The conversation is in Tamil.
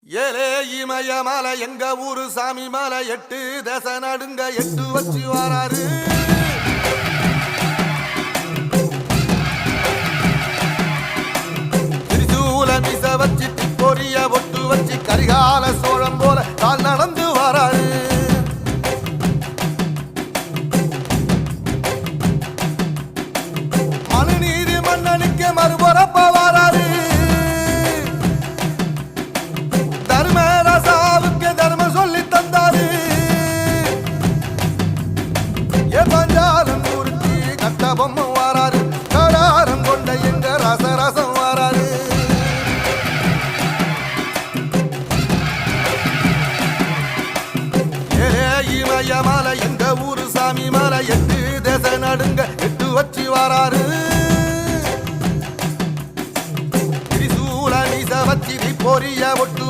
ஏலே இமய மலை எங்க ஊரு சாமி மலை 8 தேச நடுங்க 8 வச்சு வராரு. திரிசூல மிச வச்சு பொரிய ஒட்டு வச்சு கரிகால சோழம் போல கால் நடந்து வராரு. மனுநீதி மன்னனுக்கு மறுபரப்ப வராரு. பொம்மை வாராரு, கடாரம் கொண்ட எங்க ரசரசம் வாராரு. இமய மலை எங்க ஊரு சாமி மலை 8 தேச நடுங்க 8 வச்சு வாராரு. திரிசூல மீச வச்சு பொரிய ஒட்டு